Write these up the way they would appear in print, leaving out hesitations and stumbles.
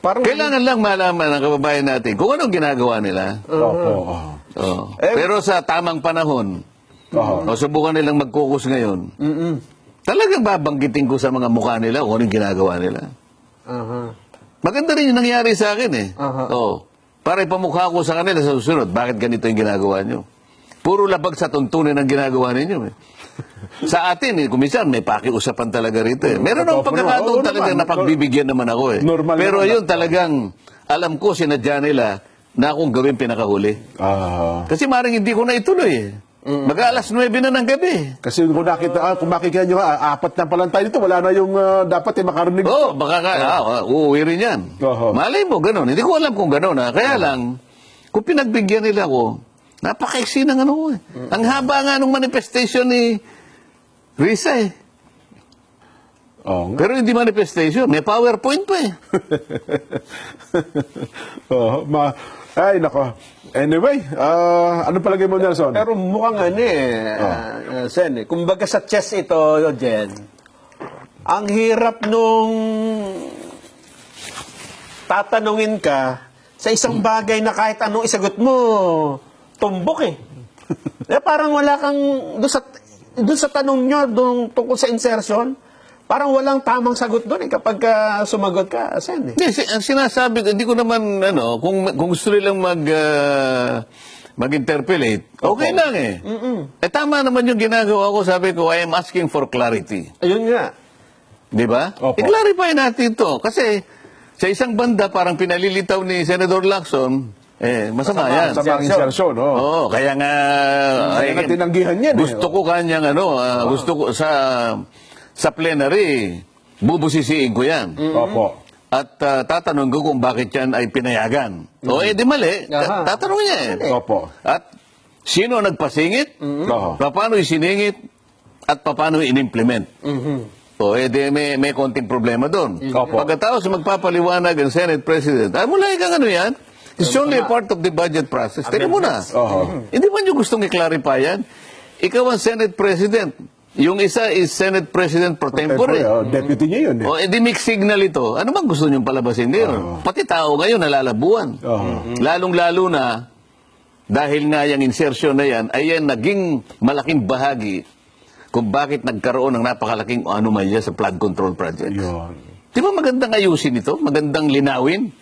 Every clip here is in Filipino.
Parang Kailangan lang malaman ng kababayan natin kung anong ginagawa nila. Opo. Pero sa tamang panahon, o subukan nilang mag-focus ngayon, talagang babanggitin ko sa mga mukha nila kung anong ginagawa nila. Maganda rin yung nangyari sa akin eh. Para ipamukha ko sa kanila sa susunod, bakit ganito yung ginagawa nyo? Puro labag sa tuntunin ang ginagawa ninyo eh. Sa atin eh, kumisan may pakiusapan talaga rito eh. Meron akong pagkakataon talaga na pagbibigyan naman ako eh. Pero yun talagang, alam ko sinadya nila na akong gawin pinakahuli. Kasi maring hindi ko na ituloy eh. Mag-alas 9 na ng gabi. Kasi kung makikita nyo, apat na palang tayo dito, wala na yung dapat makarinig. Baka uuwi rin yan. Malay mo, ganun. Hindi ko alam kung ganun. Kaya lang, kung pinagbigyan nila ko, napaka-iksi ng ano eh. Ang haba nga nung manifestation ni Risa eh. Pero hindi manifestation, may PowerPoint pa eh. Ay, nako. Anyway, ano palagay mo, Nelson? Pero mukhang Sen, kumbaga sa chess ito, Jen, ang hirap nung tatanungin ka sa isang bagay na kahit anong isagot mo, tumbok eh. Parang wala kang, doon sa tanong nyo, tungkol sa insertion, parang walang tamang sagot doon eh, kapag sumagot ka, Sen. Hindi, ang sinasabi, hindi ko naman, kung gusto nilang mag-interpolate, okay lang eh. Tama naman yung ginagawa ko, sabi ko, I am asking for clarity. Ayun nga. Di ba? I-clarify natin ito. Kasi, sa isang banda, parang pinalilitaw ni Senator Lacson, masama yan. Masama ang insertion, kaya nga, tinanggihan yan. Gusto ko kanyang, gusto ko sa plenary, bubusisiin ko yan. At tatanong ko kung bakit yan ay pinayagan. Di mali. Tatanong niya eh. At sino nagpasingit? Paano isiningit? At paano in-implement? May konting problema doon. Pagkatapos magpapaliwanag ang Senate President, mula kang ano yan? It's only a part of the budget process. Teka muna. Hindi ba nyo gustong i-clarify yan? Ikaw ang Senate President. Yung isa is Senate President pro tempore. Deputy niya yun. Di mixed signal ito. Ano bang gusto nyo palabasin din? Pati tao ngayon nalalabuan. Lalong-lalo na, dahil nga yung insertion na yan, ay yan naging malaking bahagi kung bakit nagkaroon ng napakalaking anomalya sa flood control project. Di ba magandang ayusin ito? Magandang linawin?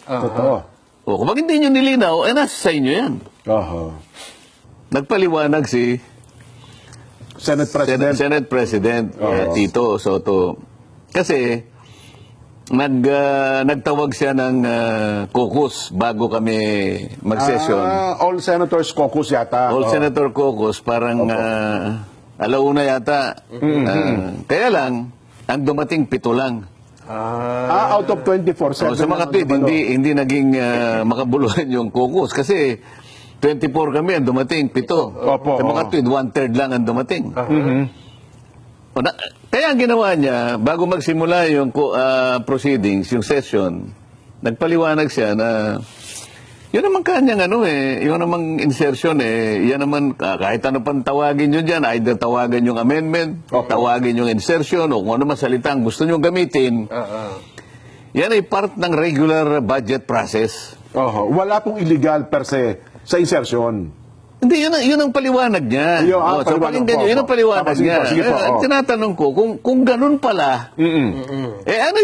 Kung hindi nyo nilinaw, nasa sa inyo yan. Nagpaliwanag si Senate President Tito Soto. Kasi nagtawag siya ng caucus bago kami mag-session. All Senators Caucus yata. All Senator Caucus, parang alauna yata. Kaya lang, ang dumating 7 lang. Out of 24. Sa mga tweet, hindi naging makabuluhan yung caucus. Kasi 24 kami, ang dumating 7. Sa mga tweet, 1/3 lang ang dumating. Kaya ang ginawa niya, bago magsimula yung proceedings, yung session, nagpaliwanag siya na yun naman kanyang yun namang insertion yan naman, kahit ano pang tawagin nyo dyan, either tawagan yung amendment, tawagin yung insertion, o kung ano man salitang gusto nyo gamitin, yan ay part ng regular budget process. Wala pong illegal per se sa insertion. Hindi, yun ang paliwanag niya. So, pakinggan nyo, yun ang paliwanag niya. Tinatanong ko, kung ganun pala, ano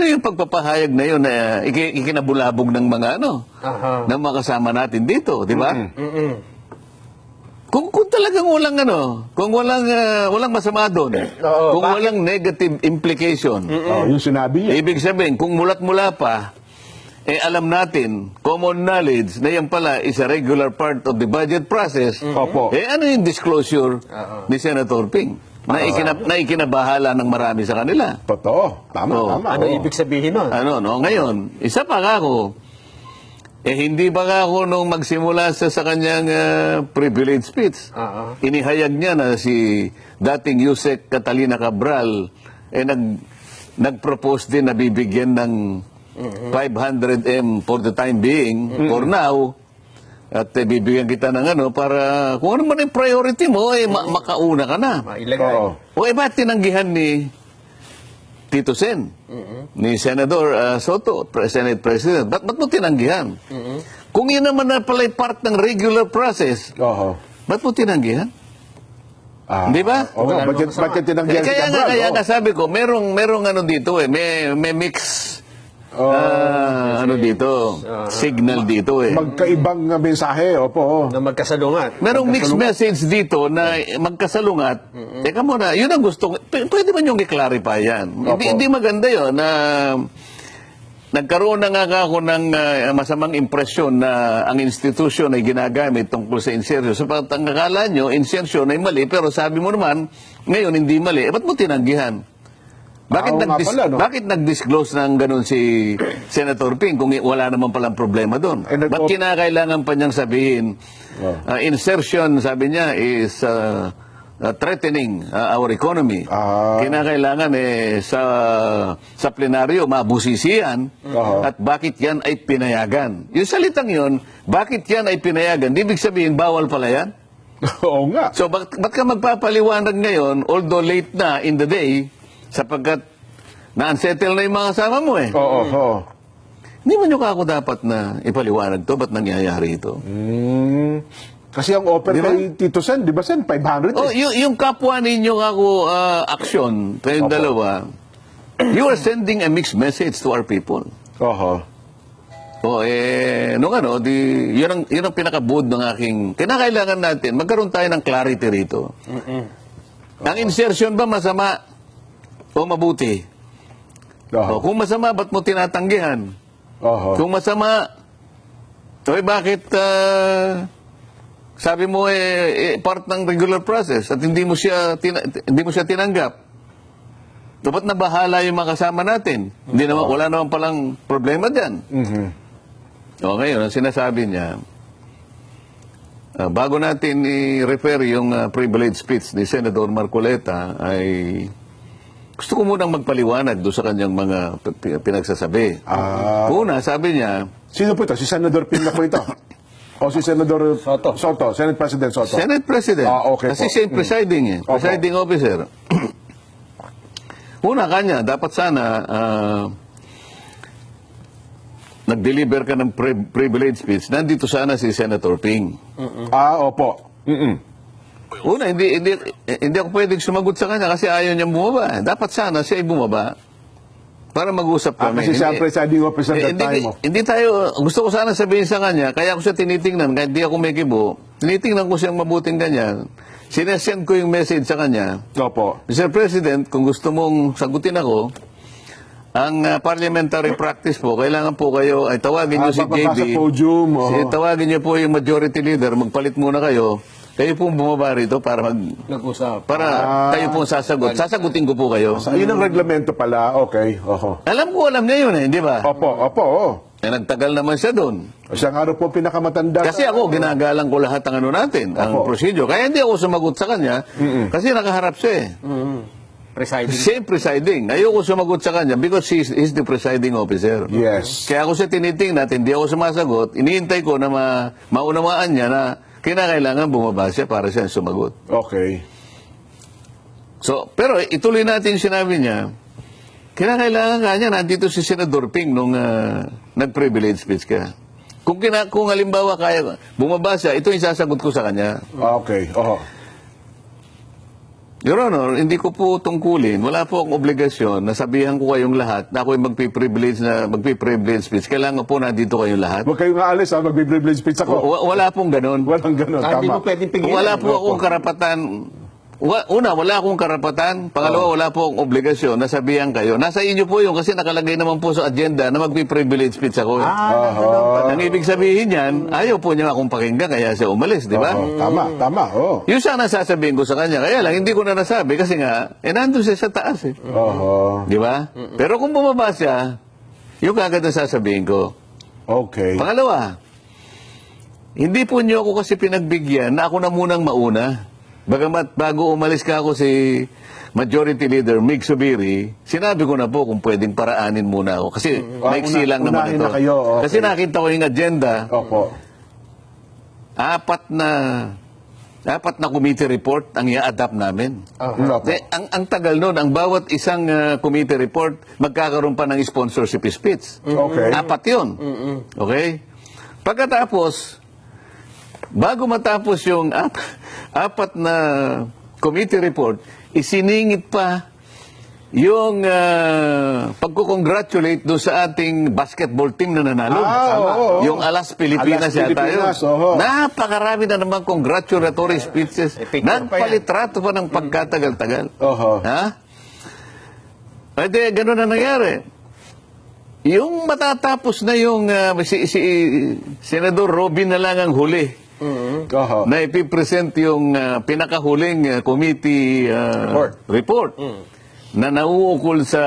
yung pagpapahayag na yun na ikinabulabog ng mga ng mga kasama natin dito, di ba? Kung talagang kung walang masama doon, kung walang negative implication, yung sinabi niya. Ibig sabihin, kung mulat-mula pa, alam natin, common knowledge, na yan pala is a regular part of the budget process. Ano yung disclosure ni Senator Ping? Na ikinabahala ng marami sa kanila. Totoo. Tama. Ano ibig sabihin nun? Ngayon, isa pa ako, hindi ba ako nung magsimula sa kanyang privilege speech, inihayag niya na si dating Yusek Catalina Cabral, nag-propose din na bibigyan ng 500M for the time being, for now, at bibigyan kita ng para kung ano man yung priority mo, makauna ka na. Ilagay. Ba't tinanggihan ni Tito Sen, ni Senador Soto, Senate President. Ba't mo tinanggihan? Kung yun naman na pala'y part ng regular process, Oho. ba't mo tinanggihan? Di ba? Oo, bakit tinanggihan si Kaya Cabral? nga sabi ko, merong ano dito may mix ano dito, signal dito Magkaibang mensahe, opo. Na magkasalungat. Merong mixed message dito na magkasalungat. Teka muna, yun ang gusto ko. Pwede man yung i-clarify yan. Hindi maganda yun na nagkaroon na nga ako ng masamang impresyon na ang institusyon ay ginagamit tungkol sa insertion. So, ang akala nyo, insertion ay mali, pero sabi mo naman, ngayon hindi mali. Ba't mo tinanggihan? Bakit nag-disclose ng ganun si Senator Ping kung wala naman palang problema doon? Ba't kinakailangan pa niyang sabihin, insertion, sabi niya, is threatening our economy. Kinakailangan sa plenaryo mabusisian at bakit yan ay pinayagan. Yung salitang yun, bakit yan ay pinayagan? Ibig sabihin, bawal pala yan? Oo nga. So, ba't ka magpapaliwanag ngayon, although late na in the day, sapagkat na-unsettle na yung mga kasama mo Oo. Hindi mo nyo kako dapat na ipaliwanag to, ba't nangyayari ito? Kasi ang offer kay Tito Sen, di ba Sen, 500 yung kapwa ninyo kako aksyon, kayong dalawa, you are sending a mixed message to our people. Oho. Yun ang pinakabuod ng aking, kinakailangan natin, magkaroon tayo ng clarity rito. Ang insertion ba masama? O mabuti. Kung masama, ba't mo tinatanggihan? Kung masama, bakit sabi mo part ng regular process at hindi mo siya tinanggap? Dapat na bahala yung mga kasama natin. Wala naman palang problema dyan. Ngayon, ang sinasabi niya, bago natin i-refer yung privilege speech ni Senador Marcoleta, ay gusto ko munang magpaliwanag doon sa kanyang mga pinagsasabi. Una, sabi niya... Sino po ito? Si Senador Ping na po ito? O si Senador Soto? Senate President Soto? Senate President. Okay Kasi po. siya yung presiding presiding officer. Una, kanya, dapat sana nag-deliver ka ng privilege speech. Nandito sana si Senator Ping. Opo. Una, hindi ako pwedeng sumagot sa kanya kasi ayaw niyang bumaba. Dapat sana siya ay bumaba para mag-usap kami. Kasi siya ang presiding officer that time. Hindi tayo, gusto ko sana sabihin sa kanya, kaya ako siya tinitingnan, kahit hindi ako may kibo, tinitingnan ko siyang mabuting ganyan. Sinesend ko yung message sa kanya. Opo. Mr. President, kung gusto mong sagutin ako, ang parliamentary practice po, kailangan po kayo, ay tawagin niyo si JB. Sa podium. Tawagin niyo po yung majority leader, magpalit muna kayo. Kayo pong bumaba rito para nag-usap. Para kayo pong sasagot. Sasagutin ko po kayo. Yun ang reglamento pala. Okay. Alam niya yun di ba? Opo. Nagtagal naman siya doon. Siya nga rin po pinakamatanda. Kasi ako, ginagalang ko lahat ang natin, ang procedure. Kaya hindi ako sumagot sa kanya, kasi nakaharap siya Presiding. Siya yung presiding. Ayoko sumagot sa kanya because he's the presiding officer. Yes. Kaya ako siya tinitingnan, hindi ako sumasagot. Iniintay ko na maunawaan niya na kinakailangan bumaba siya para siya sumagot. Okay. So, pero ituloy natin sinabi niya, kinakailangan kanya nandito si Senador Ping nung nag-privilege speech ka. Kung halimbawa kaya bumaba siya, ito yung sasagot ko sa kanya. Okay. Your Honor, hindi ko po tungkulin. Wala po akong obligasyon na sabihan ko kayong lahat na ako'y magpi-privilege speech. Kailangan po nandito kayong lahat. Huwag kayong aalis, magpi-privilege speech ako. Wala pong ganun. Walang ganun, Hindi mo tama. pwedeng pigilan. Wala po akong karapatan. Una, wala akong karapatan. Pangalawa, wala po akong obligasyon na sabihan kayo. Nasa inyo po yun kasi nakalagay naman po sa agenda na magpi-privilege speech ako. Ang ibig sabihin yan, ayaw po niya akong pakinggan kaya siya umalis, di ba? Tama. Yung sana sasabihin ko sa kanya, kaya lang hindi ko na nasabi kasi nga, nandun siya sa taas Di ba? Pero kung bumaba siya, yung kagad na sasabihin ko. Okay. Pangalawa, hindi po niyo ako kasi pinagbigyan na ako na munang mauna. Bagamat bago umalis ka ako si Majority Leader Mig Subiri, sinabi ko na po kung pwedeng paraanin muna ako. Kasi maiksi lang naman ito. Kasi nakita ko yung agenda. Opo. 4 na Apat na committee report ang i-adapt namin. Opo. Ang tagal nun, ang bawat isang committee report, magkakaroon pa ng sponsorship speech. Okay. Apat yun. Okay? Pagkatapos, bago matapos yung apat na committee report, isiningit pa yung pagkukongratulate doon sa ating basketball team na nanalo. oo. Yung Alas Pilipinas Alas yata yun. Pilipinas, oho. Napakarami na naman congratulatory speeches. picture pa yan. Nagpalitrato pa ng pagkatagal-tagal. Oho. Ha? Pwede, ganun na nangyari. Yung matatapos na yung si Senador Robin na lang ang huli Oho. na ipipresent yung pinakahuling committee report na nauukol sa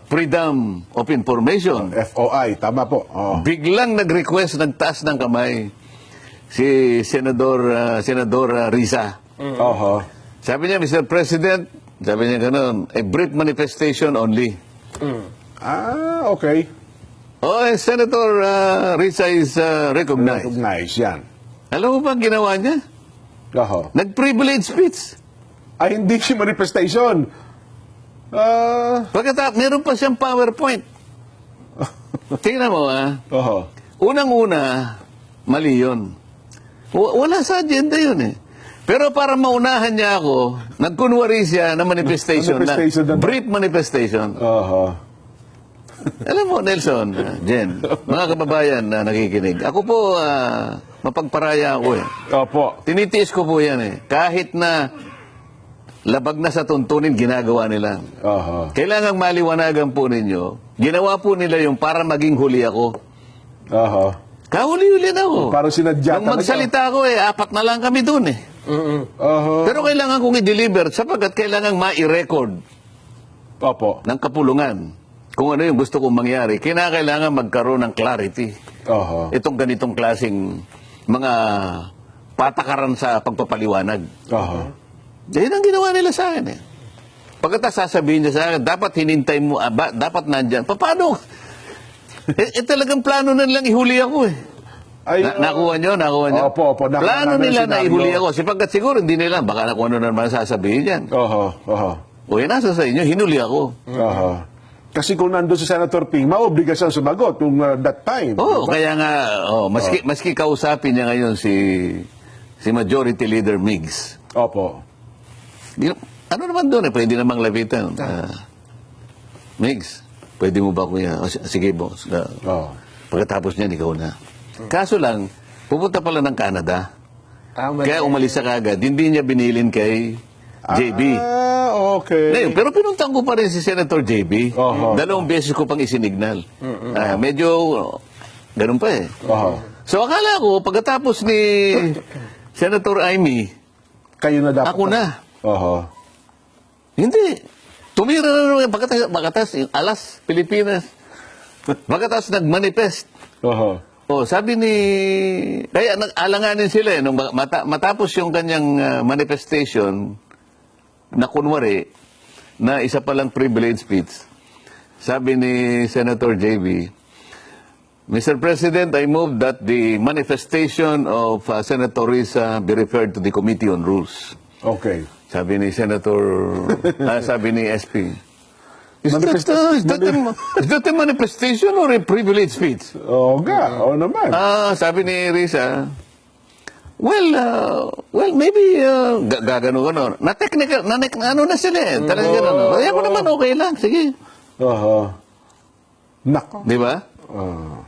Freedom of Information. FOI, tama po. Oh. Biglang nag-request, nagtaas ng kamay si Senador Risa. Oho. Sabi niya, Mr. President, sabi niya ganun, a brief manifestation only. Okay. Oh, Senator Risa is recognized. Recognize yan. Alam mo ba ang ginawa niya? Oho. Nag-privilege speech. Ay, hindi si manifestation. Pagkatapos, meron pa siyang PowerPoint. Tingnan mo, Oho. Unang-una, mali yun. Wala sa agenda yun eh. Pero para maunahan niya ako, nagkunwari siya na manifestation, Manifestation na- brief manifestation. Oho. Alam mo, Nelson, Jen, mga kababayan na nakikinig, ako po, mapagparaya ako eh. Opo. Tinitiis ko po yan eh. Kahit na labag na sa tuntunin, ginagawa nila. Oho. Kailangang maliwanagan po ninyo, ginawa po nila yung para maging huli ako. Oho. Kahuli-huli na ako. Parang sinadya Nung magsalita ako apat na lang kami dun eh. Oho. Pero kailangan kong i-deliver sapagkat kailangan ma-record Opo. ng kapulungan kung ano yung gusto kong mangyari. Kailangan magkaroon ng clarity. Oho. Itong ganitong klaseng mga patakaran sa pagpapaliwanag. Oho. Yan ang ginawa nila sa akin eh. Pagkatapos sasabihin niya sa akin, dapat hinintay mo, dapat nandyan. Paano? Talagang plano na nilang ihuli ako eh. Ay, Nakuha niyo? Opo. Plano nila na Scenario. ihuli ako. Sapagkat siguro hindi nila, baka kung ano naman sasabihin yan. Oho. Oho. O yan, nasa sa inyo, hinuli ako. Oho. Kasi kung nandun si Senator Ping, maobligasyon sumagot kung that time. Oo, Diba? kaya nga, maski kausapin niya ngayon si Majority Leader Migs. Opo. Ano naman doon eh, pwede namang lapitan. Migs, pwede mo ba kuya? Sige boss. Oh. Pagkatapos niyan, ikaw na. Kaso lang, pupunta pala ng Canada. Kaya umalis sa kagad. Hindi niya binilin kay JB. Okay. Ngayon, pero pinuntan ko pa rin si Senator JB. Oho. 2 beses ko pang isinignal. Medyo, ganun pa eh. Oho. So akala ko, pagkatapos ni Senator Amy, Kayo na dapat. ako na. Oho. Hindi. Tumira na naman. Pagkatas, Alas, Pilipinas. Pagkatas, nag-manifest. Oho. Oh, sabi ni... Kaya nag-alanganin sila eh. Nung matapos yung kanyang manifestation, na kunwari, na isa palang privilege speech, sabi ni Senator JB, Mr. President, I move that the manifestation of Senator Risa be referred to the Committee on Rules. Okay. Sabi ni Senator, sabi ni SP, is that a manifestation or a privilege speech? Oo nga. Oo naman. Sabi ni Risa, well, maybe, gagano. Na-technical, ano na sila eh. Talagang gano'n. Kaya ko naman okay lang, sige. Oho. Nako. Di ba? Ah.